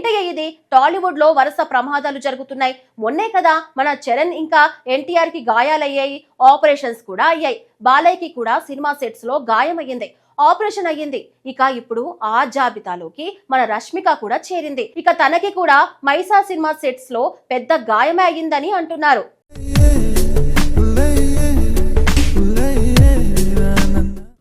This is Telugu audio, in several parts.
ఏంటయ్య ఇది? టాలీవుడ్ లో వరుస ప్రమాదాలు జరుగుతున్నాయి. మొన్నే కదా మన చరణ్ ఇంకా ఎన్టీఆర్ కి గాయాలయ్యాయి, ఆపరేషన్స్ కూడా అయ్యాయి. బాలయ్యకి కూడా సినిమా సెట్స్ లో గాయమయ్యింది, ఆపరేషన్ అయ్యింది. ఇక ఇప్పుడు ఆ జాబితాలోకి మన రష్మిక కూడా చేరింది. ఇక తనకి కూడా మైసా సినిమా సెట్స్ లో పెద్ద గాయమే అయ్యిందని అంటున్నారు.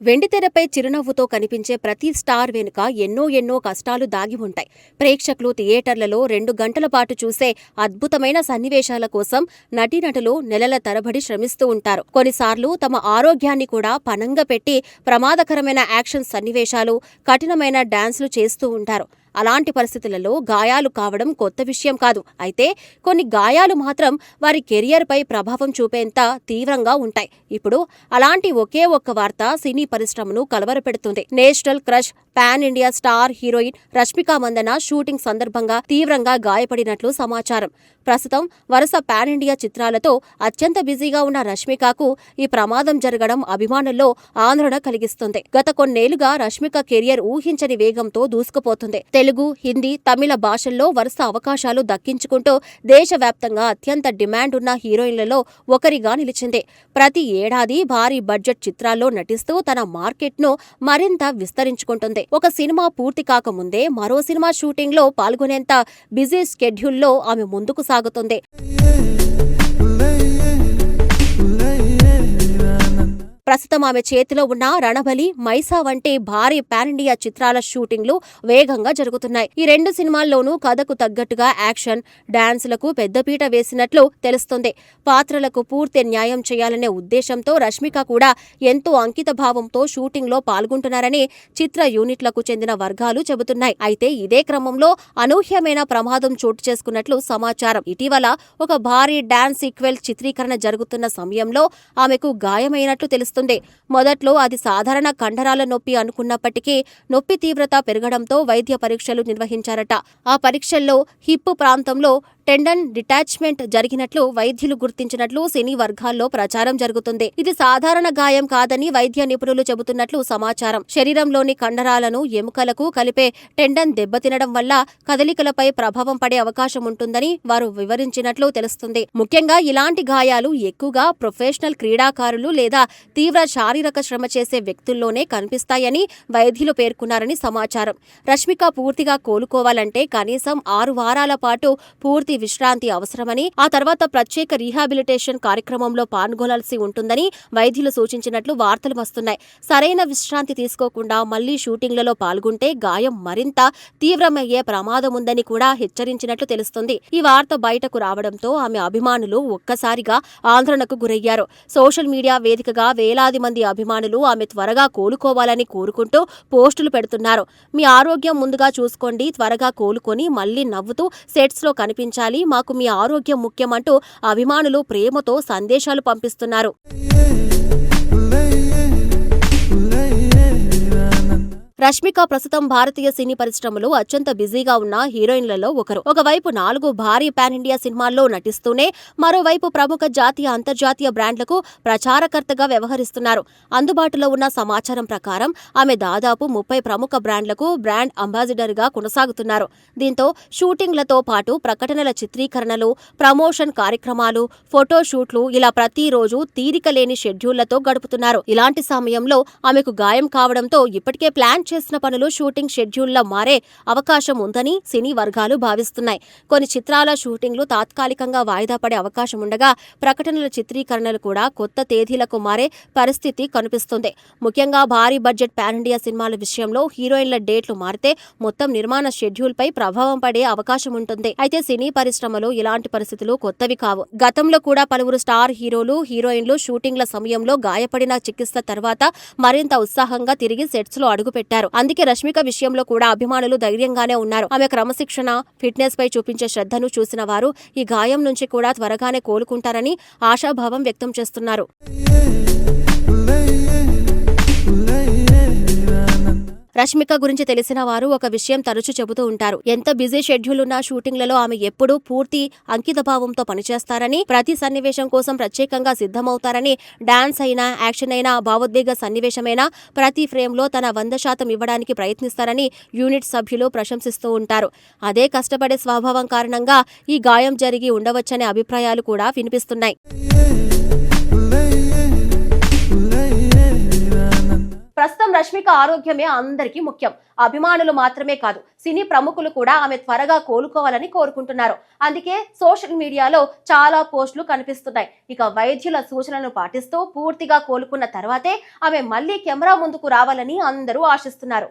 వెండితెరపై చిరునవ్వుతో కనిపించే ప్రతి స్టార్ వెనుక ఎన్నో కష్టాలు దాగి ఉంటాయి. ప్రేక్షకులు థియేటర్లలో 2 గంటల పాటు చూసే అద్భుతమైన సన్నివేశాల కోసం నటీనటులు నెలల తరబడి శ్రమిస్తూ ఉంటారు. కొన్నిసార్లు తమ ఆరోగ్యాన్ని కూడా పణంగా పెట్టి ప్రమాదకరమైన యాక్షన్ సన్నివేశాలు, కఠినమైన డాన్సులు చేస్తూ ఉంటారు. అలాంటి పరిస్థితులలో గాయాలు కావడం కొత్త విషయం కాదు. అయితే కొన్ని గాయాలు మాత్రం వారి కెరియర్పై ప్రభావం చూపేంత తీవ్రంగా ఉంటాయి. ఇప్పుడు అలాంటి ఒకే ఒక్క వార్త సినీ పరిశ్రమను కలవరపెడుతుంది. National crush pan India star heroine Rashmika Mandanna shooting సందర్భంగా తీవ్రంగా గాయపడినట్లు సమాచారం. ప్రస్తుతం వరుస పాన్ ఇండియా చిత్రాలతో అత్యంత బిజీగా ఉన్న రష్మికకు ఈ ప్రమాదం జరగడం అభిమానుల్లో ఆందోళన కలిగిస్తుంది. గత కొన్నేళ్లుగా రష్మిక కెరియర్ ఊహించని వేగంతో దూసుకుపోతుంది. తెలుగు, హిందీ, తమిళ భాషల్లో వరుస అవకాశాలు దక్కించుకుంటూ దేశవ్యాప్తంగా అత్యంత డిమాండ్ ఉన్న హీరోయిన్లలో ఒకరిగా నిలిచింది. ప్రతి ఏడాది భారీ బడ్జెట్ చిత్రాల్లో నటిస్తూ తన మార్కెట్ను మరింత విస్తరించుకుంటుంది. ఒక సినిమా పూర్తి కాకముందే మరో సినిమా షూటింగ్లో పాల్గొనేంత బిజీ స్కెడ్యూల్లో ఆమె ముందుకు సాగుతుంది. ప్రస్తుతం ఆమె చేతిలో ఉన్న రణబలి, మైసా వంటి భారీ పాన్ ఇండియా చిత్రాల షూటింగ్లు వేగంగా జరుగుతున్నాయి. ఈ 2 సినిమాల్లోనూ కథకు తగ్గట్టుగా యాక్షన్, డాన్సులకు పెద్దపీట వేసినట్లు తెలుస్తుంది. పాత్రలకు పూర్తి న్యాయం చేయాలనే ఉద్దేశంతో రష్మిక కూడా ఎంతో అంకిత భావంతో షూటింగ్లో పాల్గొంటున్నారని చిత్ర యూనిట్లకు చెందిన వర్గాలు చెబుతున్నాయి. అయితే ఇదే క్రమంలో అనూహ్యమైన ప్రమాదం చోటు చేసుకున్నట్లు సమాచారం. ఇటీవల ఒక భారీ డాన్స్ సీక్వెల్ చిత్రీకరణ జరుగుతున్న సమయంలో ఆమెకు గాయమైనట్లు తెలుస్తుంది. మొదట్లో అది సాధారణ కండరాల నొప్పి అనుకున్నప్పటికీ నొప్పి తీవ్రత పెరగడంతో వైద్య పరీక్షలు నిర్వహించారట. ఆ పరీక్షల్లో హిప్ ప్రాంతంలో టెండన్ డిటాచ్మెంట్ జరిగినట్లు వైద్యులు గుర్తించినట్లు సినీ వర్గాల్లో ప్రచారం జరుగుతుంది. ఇది సాధారణ గాయం కాదని వైద్య నిపుణులు చెబుతున్నట్లు సమాచారం. శరీరంలోని కండరాలను ఎముకలకు కలిపే టెండన్ దెబ్బతినడం వల్ల కదలికలపై ప్రభావం పడే అవకాశం ఉంటుందని వారు వివరించినట్లు తెలుస్తుంది. ముఖ్యంగా ఇలాంటి గాయాలు ఎక్కువగా ప్రొఫెషనల్ క్రీడాకారులు లేదా తీవ్ర శారీరక శ్రమ చేసే వ్యక్తుల్లోనే కనిపిస్తాయని వైద్యులు పేర్కొన్నారని సమాచారం. రష్మిక పూర్తిగా కోలుకోవాలంటే కనీసం 6 వారాల పాటు పూర్తి విశ్రాంతి అవసరమని, ఆ తర్వాత ప్రత్యేక రీహాబిలిటేషన్ కార్యక్రమంలో పాల్గొనాల్సి ఉంటుందని వైద్యులు సూచించినట్లు వార్తలు వస్తున్నాయి. సరైన విశ్రాంతి తీసుకోకుండా మళ్లీ షూటింగ్లలో పాల్గొంటే గాయం మరింత తీవ్రమయ్యే ప్రమాదముందని కూడా హెచ్చరించినట్లు తెలుస్తుంది. ఈ వార్త బయటకు రావడంతో ఆమె అభిమానులు ఒక్కసారిగా ఆందోళనకు గురయ్యారు. సోషల్ మీడియా వేదికగా వేలాది మంది అభిమానులు ఆమె త్వరగా కోలుకోవాలని కోరుకుంటూ పోస్టులు పెడుతున్నారు. మీ ఆరోగ్యం ముందుగా చూసుకోండి, త్వరగా కోలుకొని మళ్లీ నవ్వుతూ సెట్స్ లో కనిపించాలి, మాకు మీ ఆరోగ్యం ముఖ్యమంటూ అభిమానులు ప్రేమతో సందేశాలు పంపిస్తున్నారు. రష్మిక ప్రస్తుతం భారతీయ సినీ పరిశ్రమలో అత్యంత బిజీగా ఉన్న హీరోయిన్లలో ఒకరు. ఒకవైపు 4 భారీ పాన్ ఇండియా సినిమాల్లో నటిస్తూనే మరోవైపు ప్రముఖ జాతీయ, అంతర్జాతీయ బ్రాండ్లకు ప్రచారకర్తగా వ్యవహరిస్తున్నారు. అందుబాటులో ఉన్న సమాచారం ప్రకారం ఆమె దాదాపు 30 ప్రముఖ బ్రాండ్లకు బ్రాండ్ అంబాసిడర్గా కొనసాగుతున్నారు. దీంతో షూటింగ్లతో పాటు ప్రకటనల చిత్రీకరణలు, ప్రమోషన్ కార్యక్రమాలు, ఫోటోషూట్లు ఇలా ప్రతిరోజు తీరిక లేని షెడ్యూళ్లతో గడుపుతున్నారు. ఇలాంటి సమయంలో ఆమెకు గాయం కావడంతో ఇప్పటికే ప్లాన్ చేసిన పనులు షూటింగ్ షెడ్యూల్లో మారే అవకాశం ఉందని సినీ వర్గాలు భావిస్తున్నాయి. కొన్ని చిత్రాల షూటింగ్లు తాత్కాలికంగా వాయిదా పడే అవకాశం ఉండగా ప్రకటనల చిత్రీకరణలు కూడా కొత్త తేదీలకు మారే పరిస్థితి కనిపిస్తుంది. ముఖ్యంగా భారీ బడ్జెట్ పాన్ ఇండియా సినిమాల విషయంలో హీరోయిన్ల డేట్లు మారితే మొత్తం నిర్మాణ షెడ్యూల్ పై ప్రభావం పడే అవకాశం ఉంటుంది. అయితే సినీ పరిశ్రమలో ఇలాంటి పరిస్థితులు కొత్తవి కావు. గతంలో కూడా పలువురు స్టార్ హీరోలు, హీరోయిన్లు షూటింగ్ల సమయంలో గాయపడిన చికిత్స తర్వాత మరింత ఉత్సాహంగా తిరిగి సెట్స్ లో అడుగుపెట్టారు. అందుకే రష్మిక విషయంలో కూడా అభిమానులు ధైర్యంగానే ఉన్నారు. ఆమె క్రమశిక్షణ, ఫిట్నెస్ పై చూపించే శ్రద్ధను చూసిన వారు ఈ గాయం నుంచి కూడా త్వరగానే కోలుకుంటారని ఆశాభావం వ్యక్తం చేస్తున్నారు. రష్మిక గురించి తెలిసిన వారు ఒక విషయం తరచూ చెబుతూ ఉంటారు. ఎంత బిజీ షెడ్యూల్ ఉన్న షూటింగ్లలో ఆమె ఎప్పుడూ పూర్తి అంకితభావంతో పనిచేస్తారని, ప్రతి సన్నివేశం కోసం ప్రత్యేకంగా సిద్ధమవుతారని, డాన్స్ అయినా, యాక్షన్ అయినా, భావోద్వేగ సన్నివేశమైనా ప్రతి ఫ్రేమ్ లో తన 100% ఇవ్వడానికి ప్రయత్నిస్తారని యూనిట్ సభ్యులు ప్రశంసిస్తూ ఉంటారు. అదే కష్టపడే స్వభావం కారణంగా ఈ గాయం జరిగి ఉండవచ్చనే అభిప్రాయాలు కూడా వినిపిస్తున్నాయి. ప్రస్తుతం రష్మిక ఆరోగ్యమే అందరికీ ముఖ్యం. అభిమానులు మాత్రమే కాదు, సినీ ప్రముఖులు కూడా ఆమె త్వరగా కోలుకోవాలని కోరుకుంటున్నారు. అందుకే సోషల్ మీడియాలో చాలా పోస్టులు కనిపిస్తున్నాయి. ఇక వైద్యుల సూచనలను పాటిస్తూ పూర్తిగా కోలుకున్న తర్వాతే ఆమె మళ్లీ కెమెరా ముందుకు రావాలని అందరూ ఆశిస్తున్నారు.